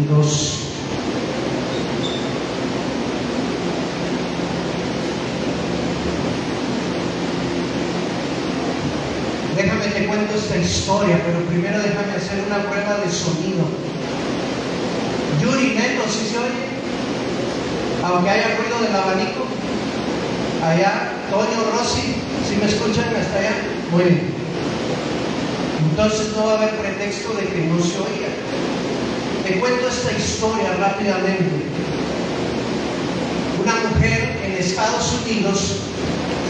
2. Déjame te cuento esta historia, pero primero déjame hacer una prueba de sonido. Yuri, Neto, ¿sí se oye? Aunque haya ruido del abanico. Allá, Toño, Rosy, ¿sí me escuchan hasta allá? Muy bien. Entonces no va a haber pretexto de que no se oiga. Te cuento esta historia rápidamente. Una mujer en Estados Unidos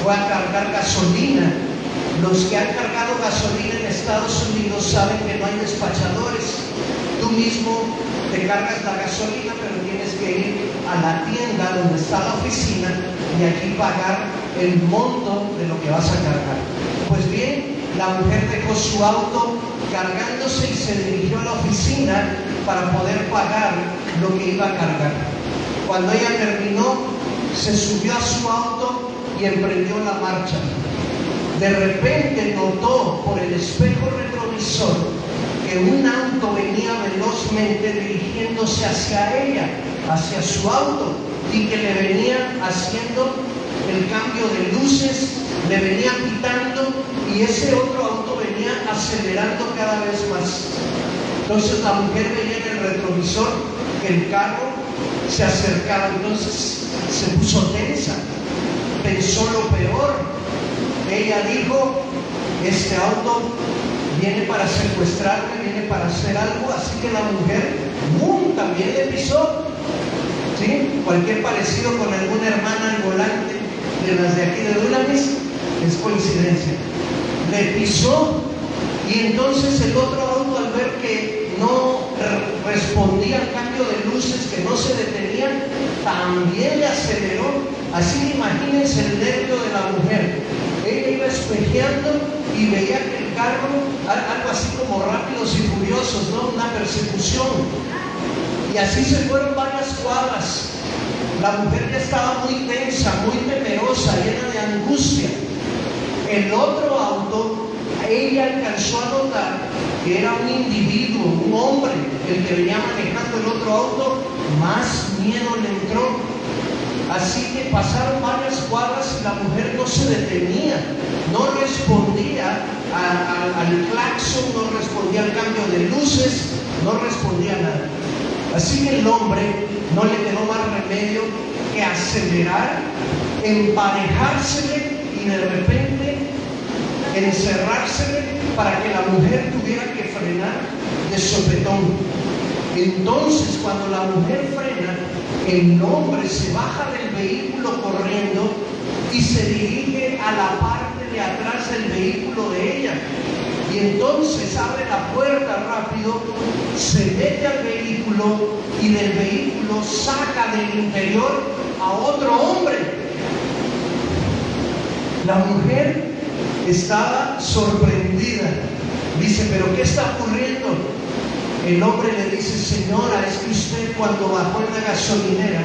fue a cargar gasolina. Los que han cargado gasolina en Estados Unidos saben que no hay despachadores. Tú mismo te cargas la gasolina, pero tienes que ir a la tienda donde está la oficina y aquí pagar el monto de lo que vas a cargar. Pues bien, la mujer dejó su auto cargándose y se dirigió a la oficina para poder pagar lo que iba a cargar. Cuando ella terminó, se subió a su auto y emprendió la marcha. De repente notó por el espejo retrovisor que un auto venía velozmente dirigiéndose hacia ella, hacia su auto, y que le venía haciendo el cambio de luces, le venía pitando, y ese otro auto venía acelerando cada vez más. Entonces la mujer veía en el retrovisor que el carro se acercaba, entonces se puso tensa, pensó lo peor. Ella dijo, este auto viene para secuestrarme, viene para hacer algo, así que la mujer también le pisó. ¿Sí? Cualquier parecido con alguna hermana al volante de las de aquí de Dunamis es coincidencia. Le pisó, y entonces el otro auto, al ver que no respondía al cambio de luces, que no se detenían, también le aceleró. Así que imagínense el nervio de la mujer. Ella iba espejeando y veía que el carro, algo así como Rápidos y Furiosos, ¿no? Una persecución. Y así se fueron varias cuadras. La mujer ya estaba muy tensa, muy temerosa, llena de angustia. El otro auto, ella alcanzó a notar que era un individuo, un hombre, el que venía manejando el otro auto. Más miedo le entró. Así que pasaron varias cuadras y la mujer no se detenía, no respondía al claxon, no respondía al cambio de luces, no respondía a nada. Así que el hombre no le quedó más remedio que acelerar, emparejársele y de repente encerrársele para que la mujer tuviera que frenar de sopetón. Entonces, cuando la mujer frena, el hombre se baja del vehículo corriendo y se dirige a la parte de atrás del vehículo de ella. Y entonces abre la puerta rápido, se mete al vehículo y del vehículo saca del interior a otro hombre. La mujer estaba sorprendida. Dice, ¿pero qué está ocurriendo? El hombre le dice, señora, es que usted cuando bajó en la gasolinera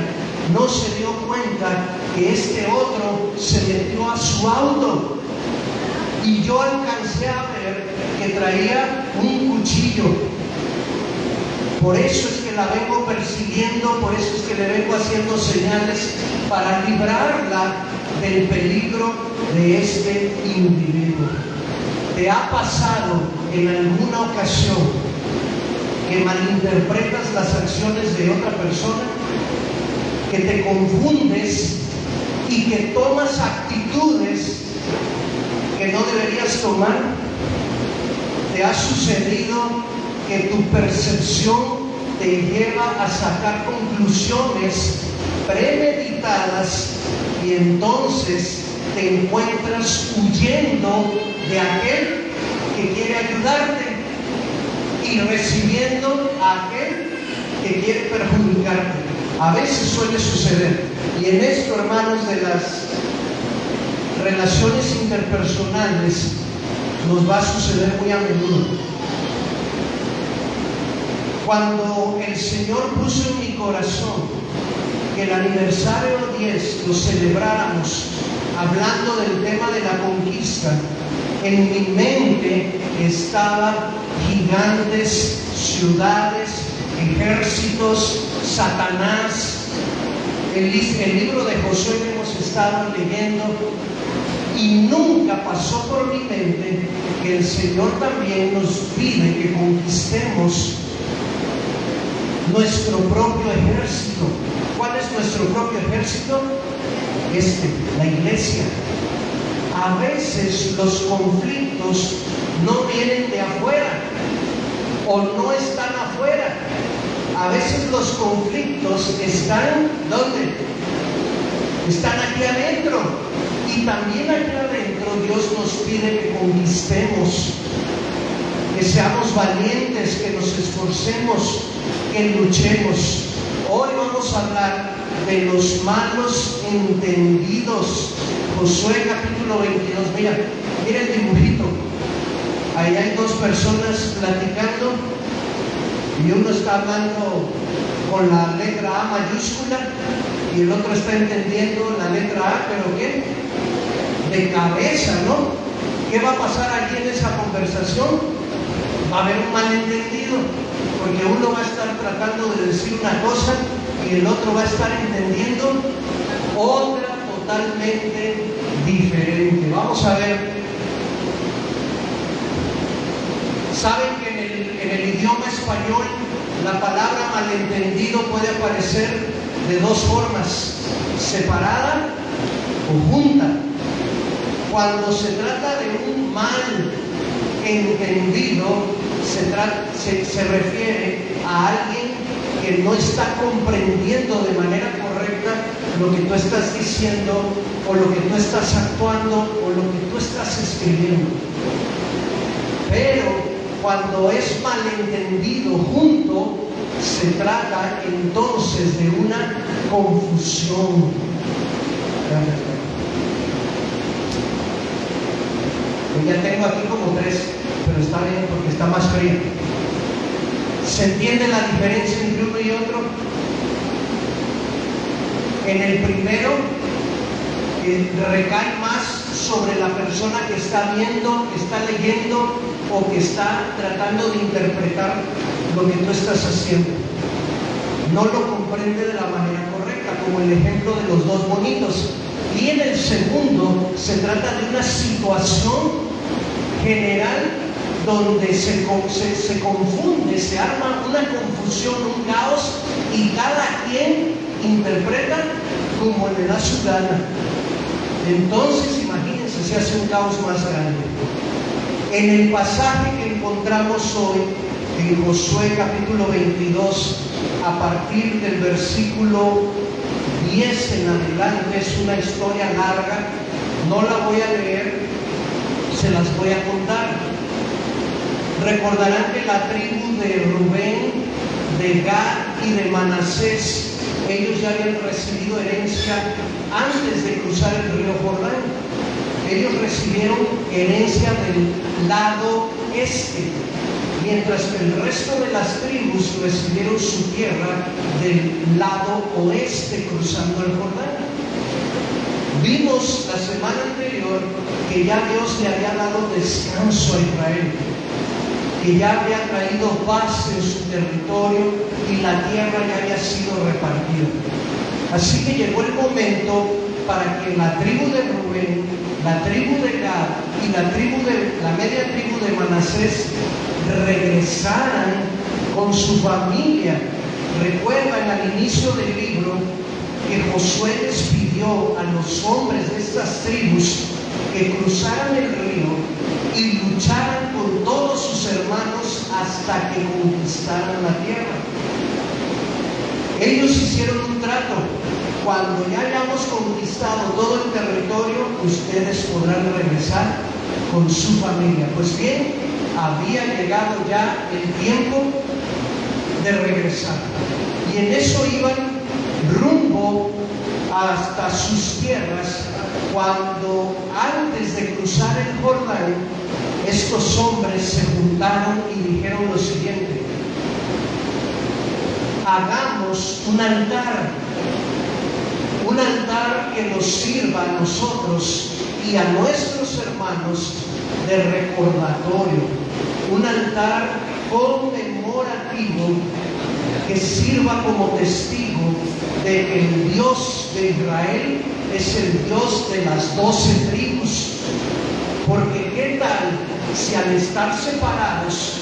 no se dio cuenta que este otro se metió a su auto. Y yo alcancé a ver que traía un cuchillo. Por eso es que la vengo persiguiendo, por eso es que le vengo haciendo señales para librarla del peligro de este individuo. ¿Te ha pasado en alguna ocasión que malinterpretas las acciones de otra persona? Que te confundes y que tomas actitudes que no deberías tomar. ¿Te ha sucedido que tu percepción te lleva a sacar conclusiones premeditadas y entonces te encuentras huyendo de aquel que quiere ayudarte y recibiendo a aquel que quiere perjudicarte? A veces suele suceder. Y en esto, hermanos, de las relaciones interpersonales nos va a suceder muy a menudo. Cuando el Señor puso en mi corazón que el aniversario 10 lo celebráramos hablando del tema de la conquista, en mi mente estaban gigantes, ciudades, ejércitos, Satanás. El libro de Josué que hemos estado leyendo, y nunca pasó por mi mente que el Señor también nos pide que conquistemos nuestro propio ejército. ¿Cuál es nuestro propio ejército? La iglesia. A veces los conflictos no vienen de afuera o no están afuera. A veces los conflictos están, ¿dónde? Están aquí adentro. Y también aquí adentro Dios nos pide que conquistemos, que seamos valientes, que nos esforcemos, que luchemos. Hoy vamos a hablar de los malos entendidos. Josué capítulo 22. Mira el dibujito. Ahí hay dos personas platicando y uno está hablando con la letra A mayúscula y el otro está entendiendo la letra A, pero ¿qué? De cabeza, ¿no? ¿Qué va a pasar aquí en esa conversación? Va a haber un malentendido, porque uno va a estar tratando de decir una cosa y el otro va a estar entendiendo otra totalmente diferente. Vamos a ver. ¿Saben que en el idioma español la palabra malentendido puede aparecer de dos formas: separada o junta? Cuando se trata de un mal entendido, se refiere a alguien que no está comprendiendo de manera correcta lo que tú estás diciendo, o lo que tú estás actuando, o lo que tú estás escribiendo. Pero cuando es malentendido junto, se trata entonces de una confusión. Ya tengo aquí como tres, pero está bien porque está más frío. ¿Se entiende la diferencia entre uno y otro? En el primero, recae más sobre la persona que está viendo, que está leyendo o que está tratando de interpretar lo que tú estás haciendo. No lo comprende de la manera correcta, como el ejemplo de los dos bonitos. Y en el segundo se trata de una situación general donde se confunde, se arma una confusión, un caos, y cada quien interpreta como le da su gana. Entonces, imagínense, se hace un caos más grande. En el pasaje que encontramos hoy, en Josué capítulo 22, a partir del versículo 10 en adelante, es una historia larga, no la voy a leer, se las voy a contar. Recordarán que la tribu de Rubén, de Gad y de Manasés, ellos ya habían recibido herencia antes de cruzar el río Jordán. Ellos recibieron herencia del lado este, mientras que el resto de las tribus recibieron su tierra del lado oeste, cruzando el Jordán. Vimos la semana anterior que ya Dios le había dado descanso a Israel, que ya había traído paz en su territorio y la tierra ya había sido repartida. Así que llegó el momento para que la tribu de Rubén, la tribu de Gad y la media tribu de Manasés regresaran con su familia. Recuerdan al inicio del libro que Josué les pidió a los hombres de estas tribus que cruzaran el río y lucharan con todos sus hermanos hasta que conquistaran la tierra. Ellos hicieron un trato: cuando ya hayamos conquistado todo el territorio, ustedes podrán regresar con su familia. Pues bien, había llegado ya el tiempo de regresar, y en eso iban rumbo hasta sus tierras, cuando antes de cruzar el Jordán, estos hombres se juntaron y dijeron lo siguiente: hagamos un altar que nos sirva a nosotros y a nuestros hermanos de recordatorio, un altar conmemorativo que sirva como testigo de que el Dios de Israel es el Dios de las 12 tribus. Porque ¿qué tal si al estar separados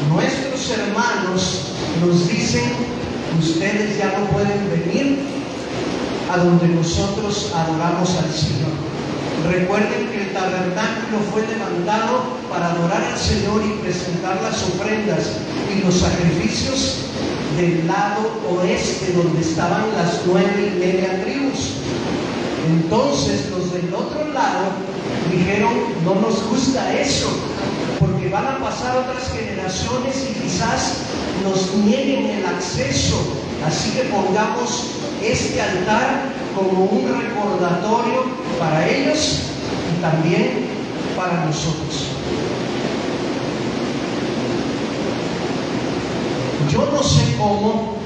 nuestros hermanos nos dicen: ustedes ya no pueden venir a donde nosotros adoramos al Señor? Recuerden que el tabernáculo fue levantado para adorar al Señor y presentar las ofrendas y los sacrificios del lado oeste, donde estaban las 9:30 tribus. Entonces los del otro lado dijeron: no nos gusta eso, porque van a pasar otras generaciones y quizás nos nieguen el acceso. Así que pongamos este altar como un recordatorio para ellos y también para nosotros. Yo no sé cómo,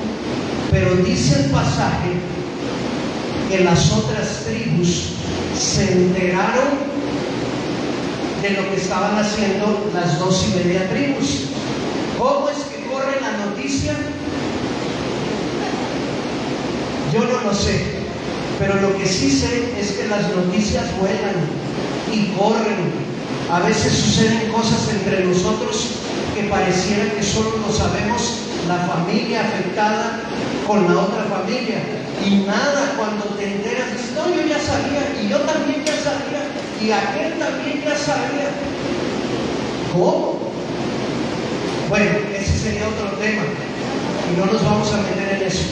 pero dice el pasaje que las otras tribus se enteraron de lo que estaban haciendo las 2:30 tribus. ¿Cómo es que corre la noticia? Yo no lo sé, pero lo que sí sé es que las noticias vuelan y corren. A veces suceden cosas entre nosotros que pareciera que solo lo sabemos la familia afectada con la otra familia. Y nada, cuando te enteras, dices: no, yo ya sabía, y yo también ya sabía, y aquel también ya sabía. ¿Cómo? Bueno, ese sería otro tema, y no nos vamos a meter en eso.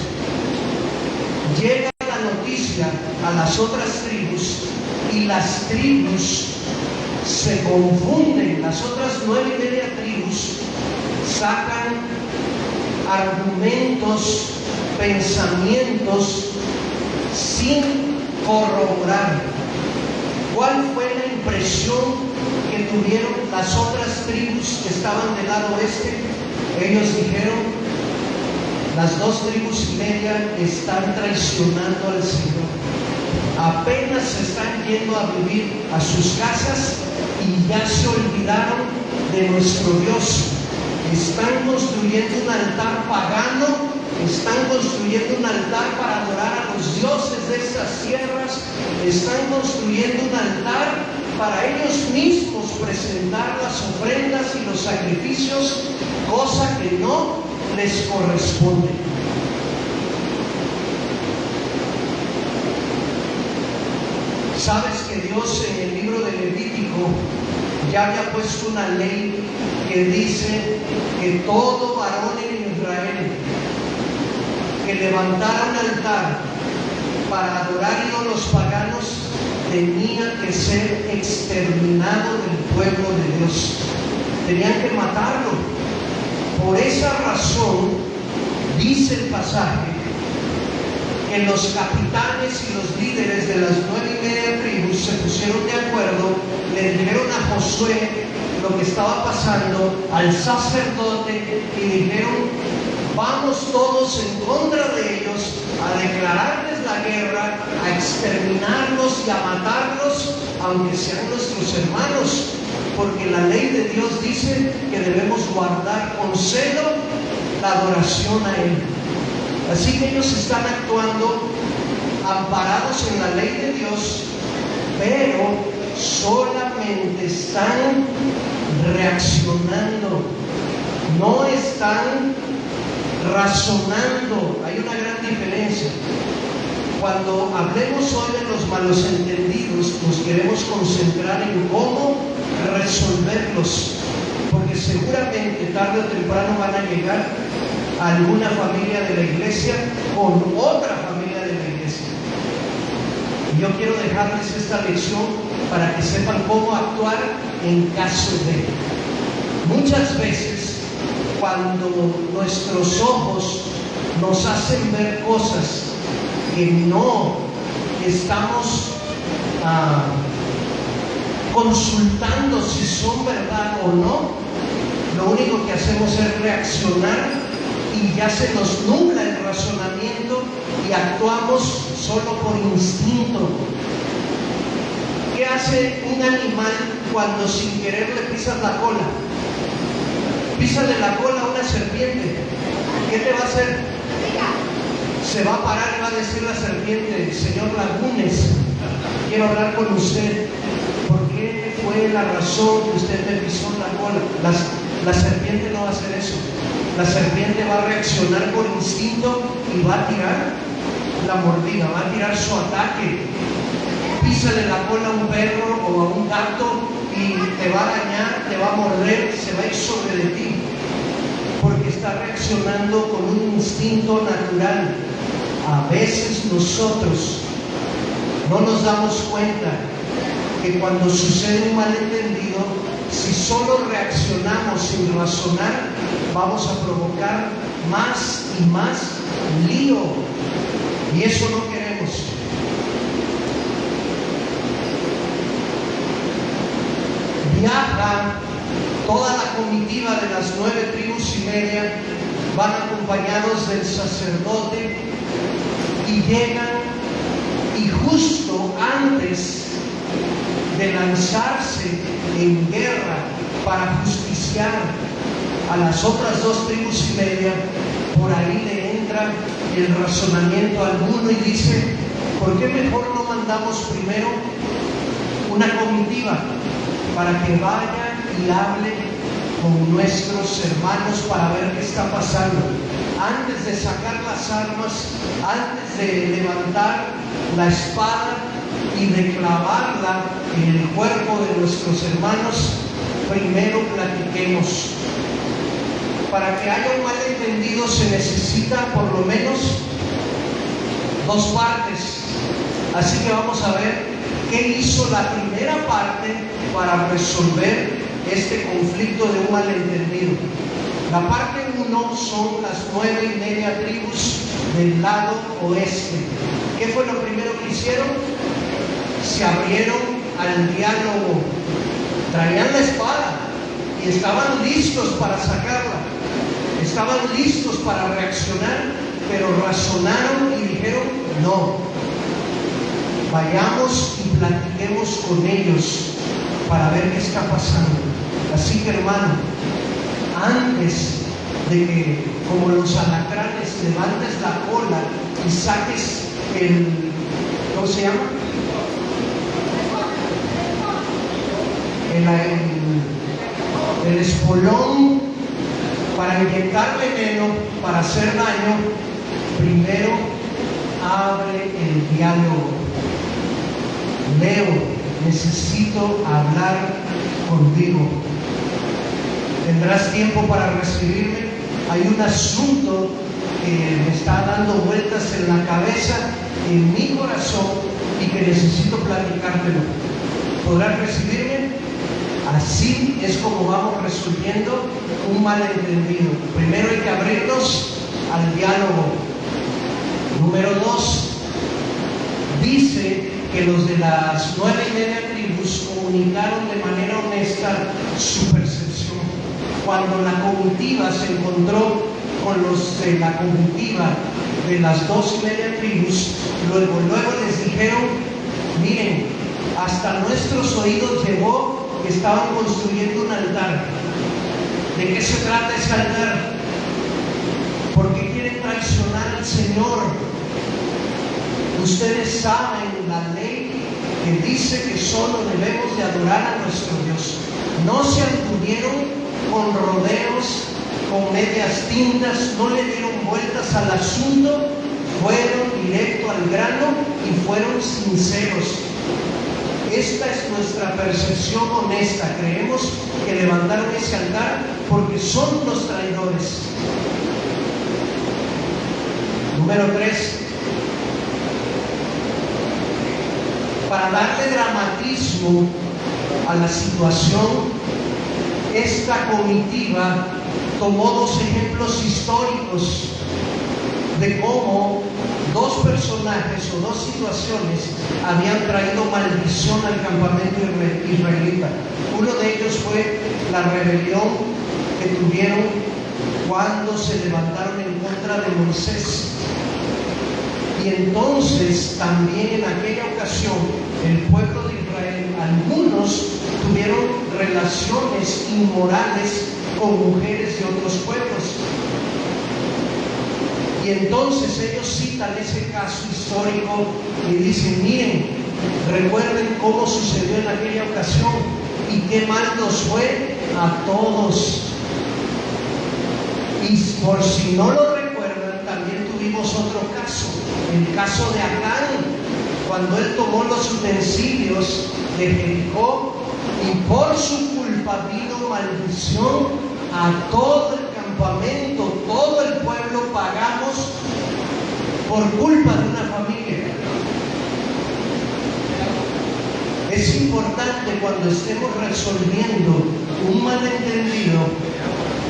Llega la noticia a las otras tribus, y las tribus se confunden. Las otras 9:30 tribus sacan argumentos, pensamientos sin corroborar. ¿Cuál fue la impresión que tuvieron las otras tribus que estaban del lado oeste? Ellos dijeron: las 2:30 están traicionando al Señor. Apenas se están yendo a vivir a sus casas y ya se olvidaron de nuestro Dios. Están construyendo un altar pagano, están construyendo un altar para adorar a los dioses de estas tierras, están construyendo un altar para ellos mismos presentar las ofrendas y los sacrificios, cosa que no les corresponde. ¿Sabes que Dios en el libro de Levítico ya había puesto una ley que dice que todo varón en Israel que levantara un altar para adorar ídolos paganos tenía que ser exterminado del pueblo de Dios? Tenían que matarlo. Por esa razón, dice el pasaje, que los capitanes y los líderes de las 9:30 tribus se pusieron de acuerdo, le dijeron a Josué lo que estaba pasando, al sacerdote, y dijeron: vamos todos en contra de ellos, a declararles la guerra, a exterminarlos y a matarlos, aunque sean nuestros hermanos, porque la ley de Dios dice que debemos guardar con celo la adoración a Él. Así que ellos están actuando amparados en la ley de Dios, pero solamente están reaccionando, no están razonando. Hay una gran diferencia. Cuando hablemos hoy de los malos entendidos, nos queremos concentrar en cómo resolverlos, porque seguramente tarde o temprano van a llegar a alguna familia de la iglesia con otra familia de la iglesia. Y yo quiero dejarles esta lección para que sepan cómo actuar en caso de. Muchas veces, cuando nuestros ojos nos hacen ver cosas que no estamos consultando si son verdad o no, lo único que hacemos es reaccionar y ya se nos nubla el razonamiento y actuamos solo por instinto. ¿Qué hace un animal cuando sin querer le pisas la cola? Písale la cola a una serpiente. ¿Qué ¿qué te va a hacer? Se va a parar y va a decir la serpiente: señor Lagunes, quiero hablar con usted. ¿Por qué fue la razón que usted me pisó la cola? La serpiente no va a hacer eso. La serpiente va a reaccionar por instinto y va a tirar la mordida, va a tirar su ataque. Písale la cola a un perro o a un gato y te va a arañar, te va a morder, se va a ir sobre de ti, porque está reaccionando con un instinto natural. A veces nosotros no nos damos cuenta que cuando sucede un malentendido, si solo reaccionamos sin razonar, vamos a provocar más y más lío, y eso no queremos. Viaja toda la comitiva de las 9 tribus y media, van acompañados del sacerdote y llegan, y justo antes de lanzarse en guerra para justiciar a las otras 2 tribus y media, por ahí le entra el razonamiento a alguno y dice: ¿por qué mejor no mandamos primero una comitiva para que vaya y hable con nuestros hermanos para ver qué está pasando? Antes de sacar las armas, antes de levantar la espada y de clavarla en el cuerpo de nuestros hermanos, primero platiquemos. Para que haya un malentendido se necesita por lo menos 2 partes. Así que vamos a ver qué hizo la primera parte para resolver este conflicto de un malentendido. La parte 1 son las 9:30 tribus del lado oeste. ¿Qué fue lo primero que hicieron? Se abrieron al diálogo. Traían la espada y estaban listos para sacarla. Estaban listos para reaccionar, pero razonaron y dijeron: no, vayamos y platiquemos con ellos para ver qué está pasando. Así que, hermano, antes de que, como los alacranes, levantes la cola y saques ¿cómo se llama? El espolón para inyectar veneno, para hacer daño, primero abre el diálogo. Leo, necesito hablar contigo. ¿Tendrás tiempo para recibirme? Hay un asunto que me está dando vueltas en la cabeza, en mi corazón, y que necesito platicártelo. ¿Podrás recibirme? Así es como vamos resolviendo un malentendido. Primero hay que abrirnos al diálogo. Número 2, dice que los de las 9:30 tribus comunicaron de manera honesta su percepción. Cuando la comitiva se encontró con los de la comitiva de las 2:30 tribus, luego les dijeron: miren, hasta nuestros oídos llegó que estaban construyendo un altar. ¿De qué se trata ese altar? ¿Por qué quieren traicionar al Señor? Ustedes saben la ley que dice que solo debemos de adorar a nuestro Dios. No se anduvieron con rodeos, con medias tintas, no le dieron vueltas al asunto, fueron directo al grano y fueron sinceros. Esta es nuestra percepción honesta. Creemos que levantaron ese altar porque son los traidores. Número 3. Para darle dramatismo a la situación, esta comitiva tomó 2 ejemplos históricos de cómo 2 personajes o 2 situaciones habían traído maldición al campamento israelita. Uno de ellos fue la rebelión que tuvieron cuando se levantaron en contra de Moisés. Y entonces también en aquella ocasión el pueblo de Israel, algunos tuvieron relaciones inmorales con mujeres de otros pueblos. Y entonces ellos citan ese caso histórico y dicen, miren, recuerden cómo sucedió en aquella ocasión y qué mal nos fue a todos. Y por si no lo recuerdan, también tuvimos otro caso, el caso de Acán, cuando él tomó los utensilios de Jericó y por su culpa vino maldición a todo el campamento, todo el pueblo pagamos por culpa de una familia. Es importante cuando estemos resolviendo un malentendido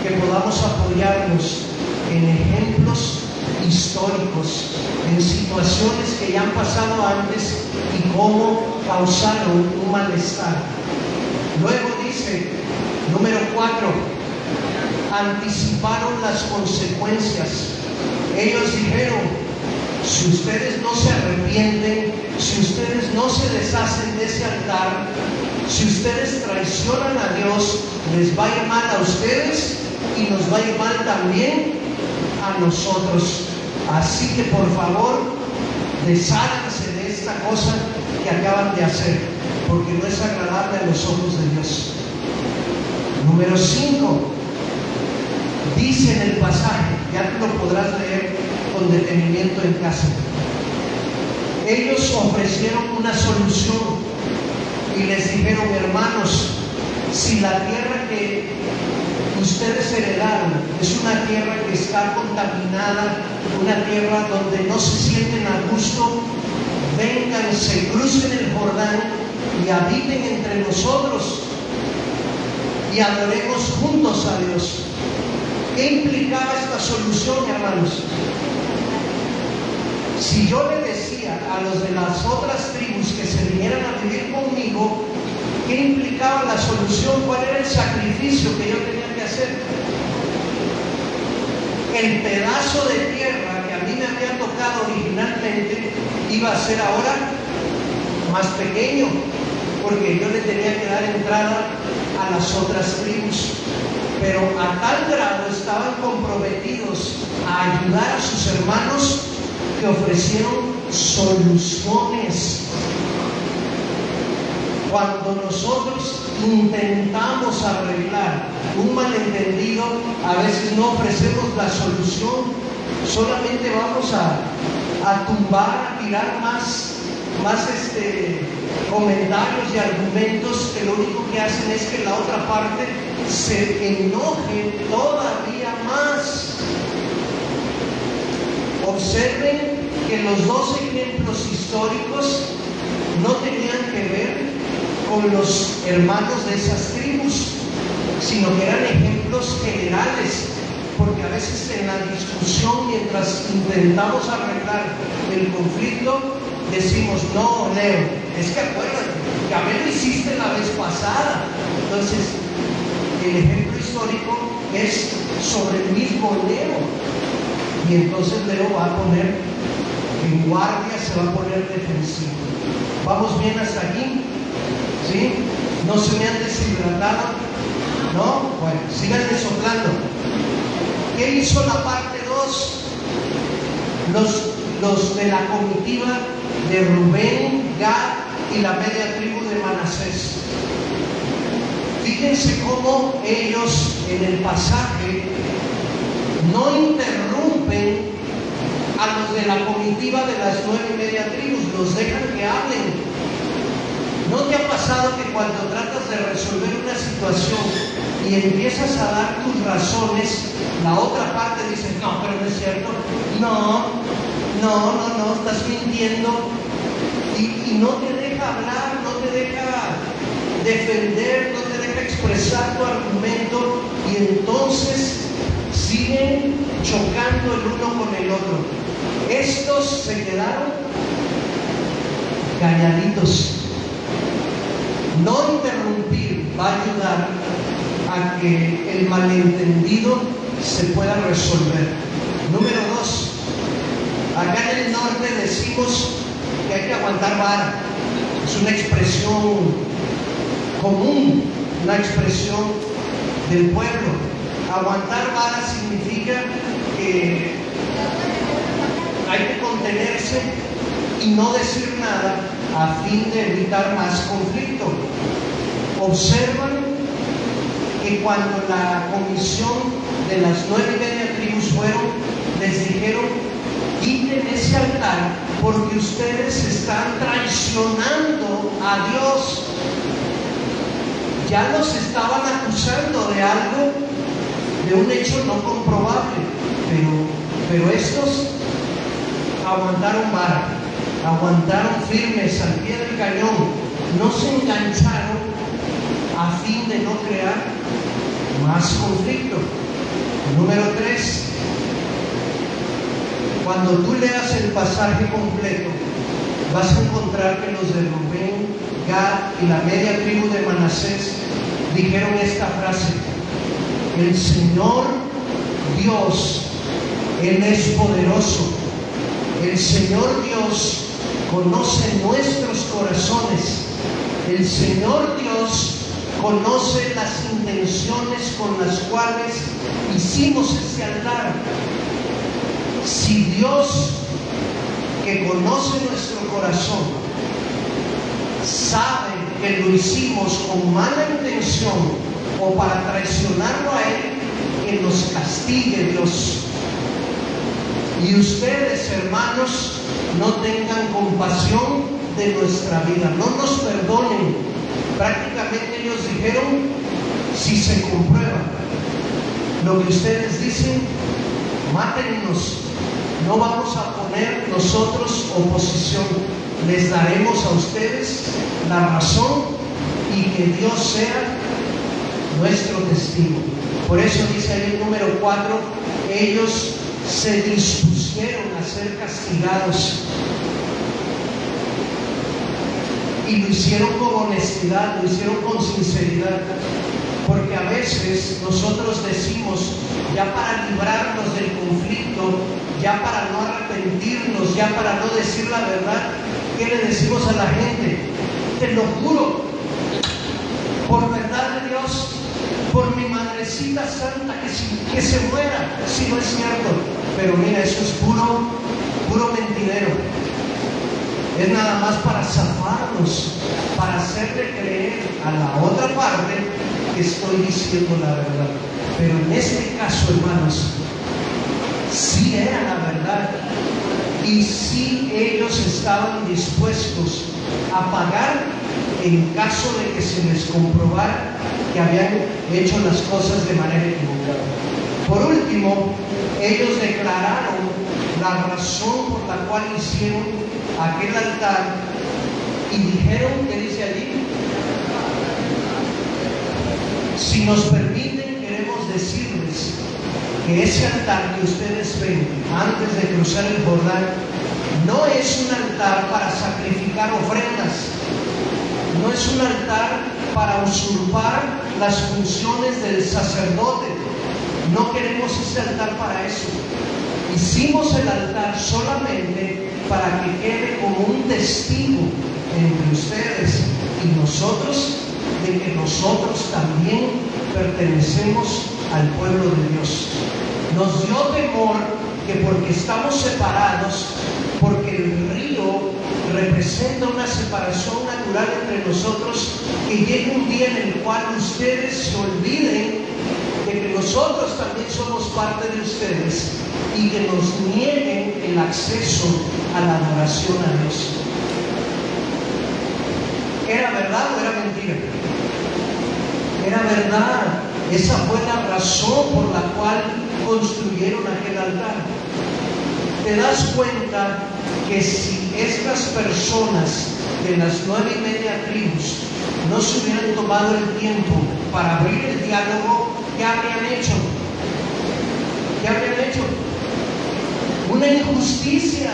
que podamos apoyarnos en ejemplos históricos, en situaciones que ya han pasado antes y cómo causaron un malestar. Luego dice, número 4, anticiparon las consecuencias. Ellos dijeron, si ustedes no se arrepienten, si ustedes no se deshacen de ese altar, si ustedes traicionan a Dios, les va a ir mal a ustedes y nos va a ir mal también a nosotros. Así que por favor, desháganse de esta cosa que acaban de hacer, porque no es agradable a los ojos de Dios. Número 5, dice en el pasaje, ya lo podrás leer con detenimiento en casa. Ellos ofrecieron una solución y les dijeron, hermanos, si la tierra que ustedes heredaron es una tierra que está contaminada, una tierra donde no se sienten a gusto, vénganse, crucen el Jordán y habiten entre nosotros y adoremos juntos a Dios. ¿Qué implicaba esta solución, hermanos? Si yo le decía a los de las otras tribus que se vinieran a vivir conmigo, ¿qué implicaba la solución? ¿Cuál era el sacrificio que yo tenía que hacer? El pedazo de tierra que a mí me había tocado originalmente iba a ser ahora más pequeño, porque yo le tenía que dar entrada a las otras tribus. Pero a tal grado estaban comprometidos a ayudar a sus hermanos que ofrecieron soluciones. Cuando nosotros intentamos arreglar un malentendido, a veces no ofrecemos la solución, solamente vamos a tumbar, a tirar más comentarios y argumentos que lo único que hacen es que la otra parte se enoje todavía más. Observen que los dos ejemplos históricos no tenían que ver con los hermanos de esas tribus, sino que eran ejemplos generales, porque a veces en la discusión, mientras intentamos arreglar el conflicto, decimos, no, Leo, es que acuérdate, que a mí lo hiciste la vez pasada. Entonces, el ejemplo histórico es sobre el mismo Leo. Y entonces Leo va a poner en guardia, se va a poner defensivo. ¿Vamos bien hasta aquí? ¿Sí? ¿No se me han deshidratado? ¿No? Bueno, síganme soplando. ¿Qué hizo la parte 2? Los de la comitiva de Rubén, Gad y la media tribu de Manasés. Fíjense cómo ellos en el pasaje no interrumpen a los de la comitiva de las 9:30 tribus, los dejan que hablen. ¿No te ha pasado que cuando tratas de resolver una situación y empiezas a dar tus razones, la otra parte dice, no, pero no es cierto, no, estás mintiendo, y no te deja hablar, no te deja defender, no te deja expresar tu argumento, y entonces siguen chocando el uno con el otro? Estos se quedaron calladitos. No interrumpir va a ayudar a que el malentendido se pueda resolver. Número 2, acá en el norte decimos que hay que aguantar vara. Es una expresión común, una expresión del pueblo. Aguantar vara significa que contenerse y no decir nada a fin de evitar más conflicto. Observan que cuando la comisión de las 9:30 tribus fueron, les dijeron: quiten ese altar porque ustedes están traicionando a Dios. Ya los estaban acusando de algo, de un hecho no comprobable, pero estos aguantaron vara, aguantaron firmes al pie del cañón, no se engancharon a fin de no crear más conflicto. Número 3, cuando tú leas el pasaje completo, vas a encontrar que los de Rubén, Gad y la media tribu de Manasés dijeron esta frase: el Señor Dios, Él es poderoso. El Señor Dios conoce nuestros corazones. El Señor Dios conoce las intenciones con las cuales hicimos ese altar. Si Dios, que conoce nuestro corazón, sabe que lo hicimos con mala intención o para traicionarlo a Él, que nos castigue Dios. Y ustedes, hermanos, no tengan compasión de nuestra vida, no nos perdonen. Prácticamente ellos dijeron: si se comprueba lo que ustedes dicen, mátennos, no vamos a poner nosotros oposición, les daremos a ustedes la razón y que Dios sea nuestro testigo. Por eso dice ahí el número 4, ellos se dispusieron a ser castigados y lo hicieron con honestidad, lo hicieron con sinceridad, porque a veces nosotros decimos, ya para librarnos del conflicto, ya para no arrepentirnos, ya para no decir la verdad, ¿qué le decimos a la gente? Te lo juro, por verdad de Dios, por mi madrecita santa, que se muera, si no es cierto. Pero mira, eso es puro mentidero. Es nada más para zafarnos, para hacerle creer a la otra parte que estoy diciendo la verdad. Pero en este caso, hermanos, sí era la verdad. Y sí ellos estaban dispuestos a pagar en caso de que se les comprobara que habían hecho las cosas de manera equivocada. Por último, ellos declararon la razón por la cual hicieron aquel altar y dijeron, ¿qué dice allí? Si nos permiten, queremos decirles que ese altar que ustedes ven antes de cruzar el Jordán no es un altar para sacrificar ofrendas, no es un altar para usurpar las funciones del sacerdote. No queremos ese altar para eso. Hicimos el altar solamente para que quede como un testigo entre ustedes y nosotros de que nosotros también pertenecemos al pueblo de Dios. Nos dio temor que porque estamos separados, porque el río representa una separación natural entre nosotros, que llegue un día en el cual ustedes se olviden de que nosotros también somos parte de ustedes y que nos nieguen el acceso a la adoración a Dios. ¿Era verdad o era mentira? Era verdad. Esa fue la razón por la cual construyeron aquel altar. Te das cuenta que si estas personas de las 9:30 tribus no se hubieran tomado el tiempo para abrir el diálogo, ¿qué habrían hecho? ¿Qué habrían hecho? Una injusticia.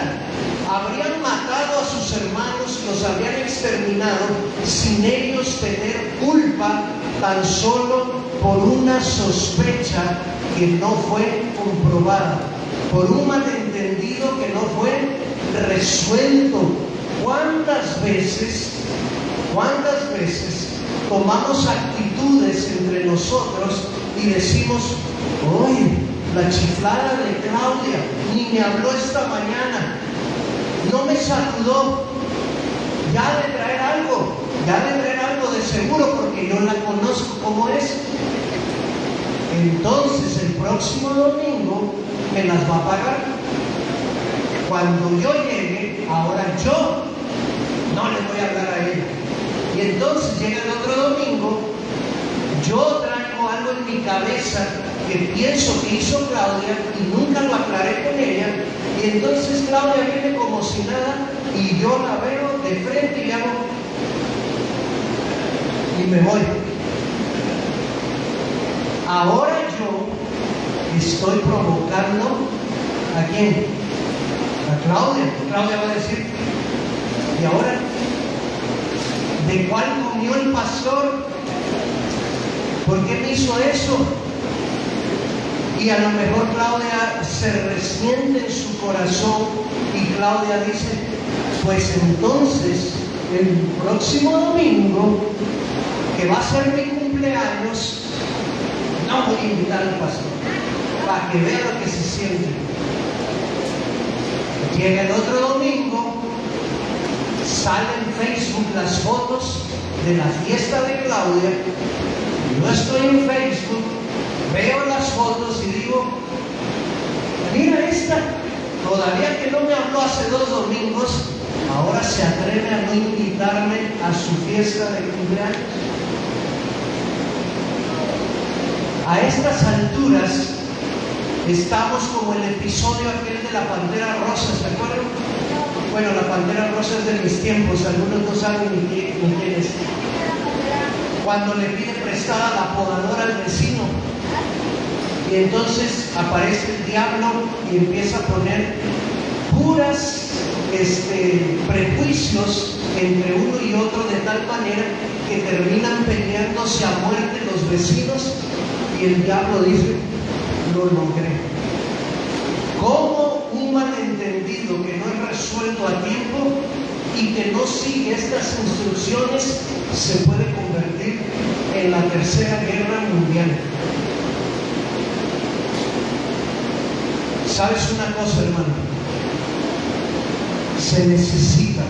Habrían matado a sus hermanos y los habrían exterminado sin ellos tener culpa, tan solo por una sospecha que no fue comprobada, por un malentendido que no fue resuelto. ¿Cuántas veces tomamos actitudes entre nosotros y decimos, oye, la chiflada de Claudia ni me habló esta mañana? saludó, ya ha de traer algo de seguro, porque yo la conozco como es. Entonces el próximo domingo me las va a pagar. Cuando yo llegue, ahora yo no le voy a hablar a ella. Y entonces llega el otro domingo, yo traigo algo en mi cabeza que pienso que hizo Claudia y nunca lo aclaré con ella. Y entonces Claudia viene como si nada y yo la veo de frente y le hago y me voy. Ahora yo estoy provocando ¿a quién? A Claudia. Claudia va a decir, ¿y ahora? ¿De cuál comió el pastor? ¿Por qué me hizo eso? Y a lo mejor Claudia se resiente en su corazón y Claudia dice, pues entonces el próximo domingo, que va a ser mi cumpleaños, no voy a invitar al pastor, para que vea lo que se siente. Llega el otro domingo, sale en Facebook las fotos de la fiesta de Claudia. Yo estoy en Facebook, veo las fotos y digo, mira esta, todavía que no me habló hace 2 domingos, ahora se atreve a no invitarme a su fiesta de cumpleaños. A estas alturas estamos como el episodio aquel de la Pantera Rosa, ¿se acuerdan? Bueno, la Pantera Rosa es de mis tiempos, algunos no saben ni quién es. Cuando le pide prestada la podadora al vecino, y entonces aparece el diablo y empieza a poner puras prejuicios entre uno y otro, de tal manera que terminan peleándose a muerte los vecinos, y el diablo dice, lo logré. ¿Cómo un malentendido que no es resuelto a tiempo y que no sigue estas instrucciones se puede convertir en la Tercera Guerra Mundial? ¿Sabes una cosa, hermano? Se necesita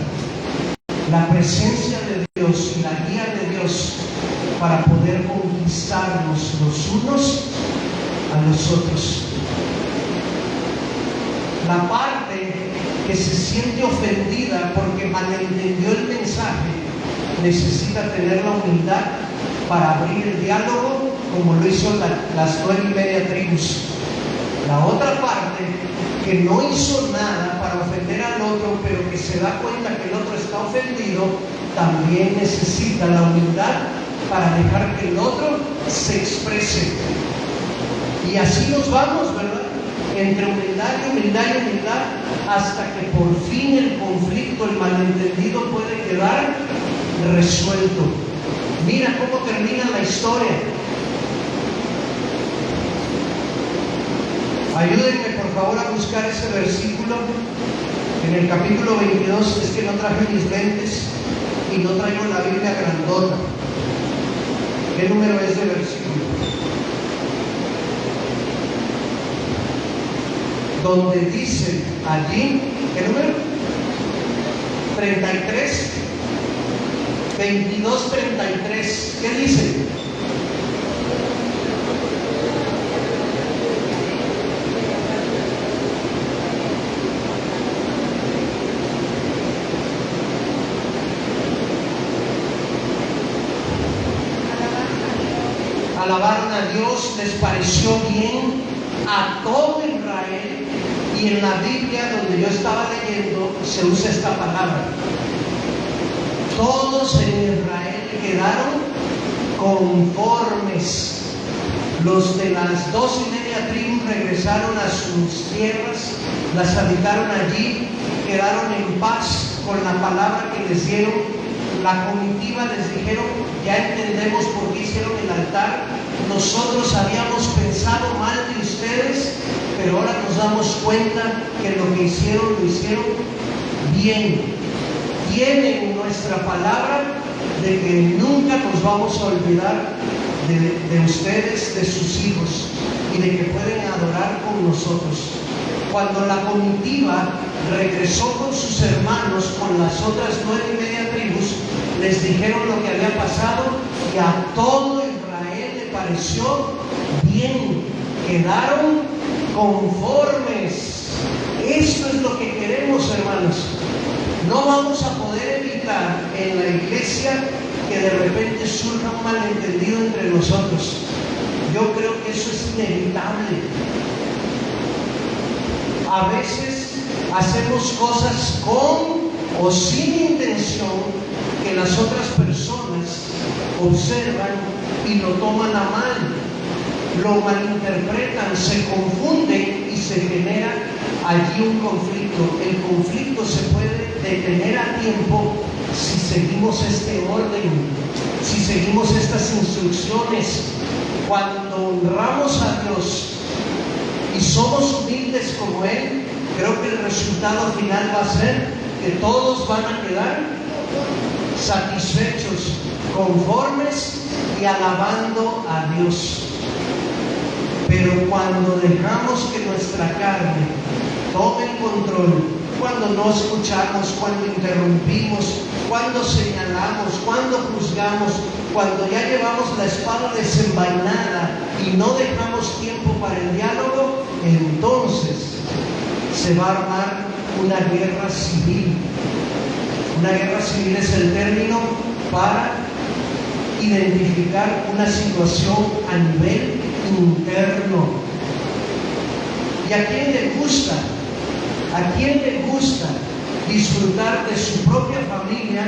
la presencia de Dios y la guía de Dios para poder conquistarnos los unos a los otros. La parte que se siente ofendida porque malentendió el mensaje necesita tener la humildad para abrir el diálogo, como lo hizo las 9:30 tribus. La otra parte que no hizo nada para ofender al otro, pero que se da cuenta que el otro está ofendido, también necesita la humildad para dejar que el otro se exprese. Y así nos vamos, ¿verdad? Entre humildad y humildad y humildad, hasta que por fin el conflicto, el malentendido puede quedar resuelto. Mira cómo termina la historia. Ayúdenme por favor a buscar ese versículo en el capítulo 22. Es que no traje mis lentes y no traigo la Biblia grandota. ¿Qué número es de versículo? Donde dice allí, ¿qué número? 33, 22, 33. ¿Qué dice? Alabaron a Dios, les pareció bien a todo Israel, y en la Biblia donde yo estaba leyendo se usa esta palabra. Todos en Israel quedaron conformes. Los de las 2:30 tribus regresaron a sus tierras, las habitaron allí, quedaron en paz con la palabra que les dieron. La comitiva les dijeron, ya entendemos por qué hicieron el altar, nosotros habíamos pensado mal de ustedes, pero ahora nos damos cuenta que lo que hicieron, lo hicieron bien. Tienen nuestra palabra de que nunca nos vamos a olvidar de ustedes, de sus hijos, y de que pueden adorar con nosotros. Cuando la comitiva regresó con sus hermanos, con las otras 9:30 tribus, les dijeron lo que había pasado y a todo Israel le pareció bien, quedaron conformes. Esto es lo que queremos, hermanos. No vamos a poder evitar en la iglesia que de repente surja un malentendido entre nosotros. Yo creo que eso es inevitable. A veces hacemos cosas con o sin intención que las otras personas observan y lo toman a mal, lo malinterpretan, se confunden y se genera allí un conflicto. El conflicto se puede detener a tiempo si seguimos este orden, si seguimos estas instrucciones. Cuando honramos a Dios y somos humildes como Él, creo que el resultado final va a ser que todos van a quedar satisfechos, conformes y alabando a Dios. Pero cuando dejamos que nuestra carne tome el control, cuando no escuchamos, cuando interrumpimos, cuando señalamos, cuando juzgamos, cuando ya llevamos la espada desenvainada y no dejamos tiempo para el diálogo, entonces se va a armar una guerra civil. Una guerra civil es el término para identificar una situación a nivel interno. ¿Y a quién le gusta? ¿A quién le gusta disfrutar de su propia familia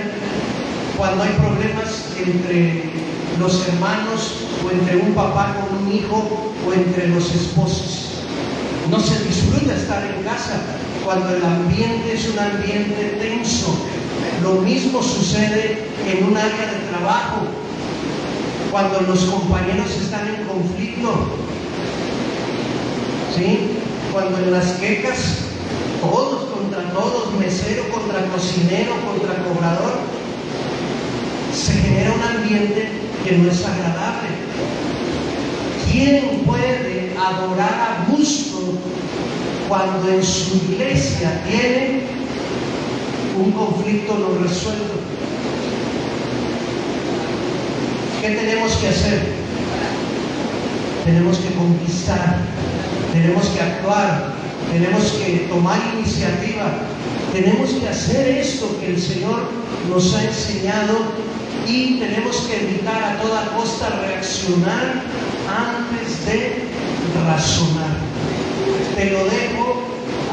cuando hay problemas entre los hermanos o entre un papá con un hijo o entre los esposos? No se disfruta estar en casa cuando el ambiente es un ambiente tenso. Lo mismo sucede en un área de trabajo, cuando los compañeros están en conflicto, ¿sí? Cuando en las quejas, todos contra todos, mesero contra cocinero, contra cobrador, se genera un ambiente que no es agradable. ¿Quién puede adorar a gusto cuando en su iglesia tiene un conflicto no resuelto? ¿Qué tenemos que hacer? Tenemos que conquistar, tenemos que actuar, tenemos que tomar iniciativa, tenemos que hacer esto que el Señor nos ha enseñado y tenemos que evitar a toda costa reaccionar antes de razonar. Te lo dejo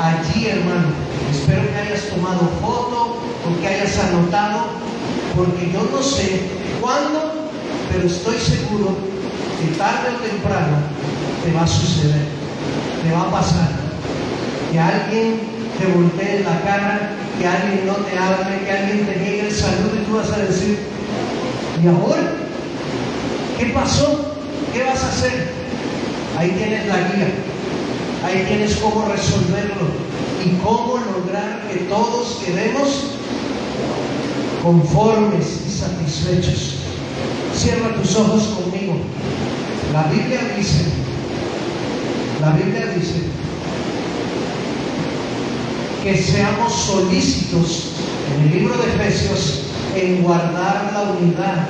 allí, hermano. Espero que hayas tomado foto o que hayas anotado, porque yo no sé cuándo, pero estoy seguro que tarde o temprano te va a suceder, te va a pasar. Que alguien te voltee la cara, que alguien no te hable, que alguien te niegue el saludo y tú vas a decir, ¿y ahora? ¿Qué pasó? ¿Qué vas a hacer? Ahí tienes la guía, ahí tienes cómo resolverlo y cómo lograr que todos quedemos conformes y satisfechos. Cierra tus ojos conmigo. La Biblia dice que seamos solícitos en el libro de Efesios en guardar la unidad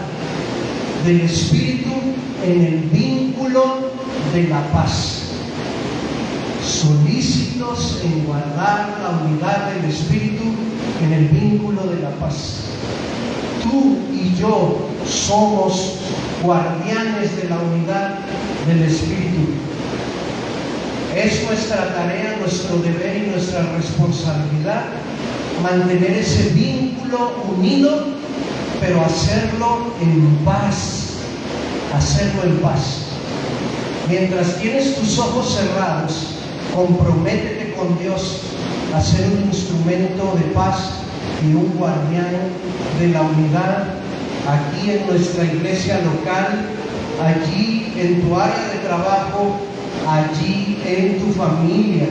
del Espíritu en el vínculo de la paz. Solícitos en guardar la unidad del Espíritu en el vínculo de la paz. Tú y yo somos guardianes de la unidad del Espíritu. Es nuestra tarea, nuestro deber y nuestra responsabilidad mantener ese vínculo unido, pero hacerlo en paz. Hacerlo en paz. Mientras tienes tus ojos cerrados, comprométete con Dios a ser un instrumento de paz y un guardián de la unidad aquí en nuestra iglesia local, allí en tu área de trabajo, allí en tu familia.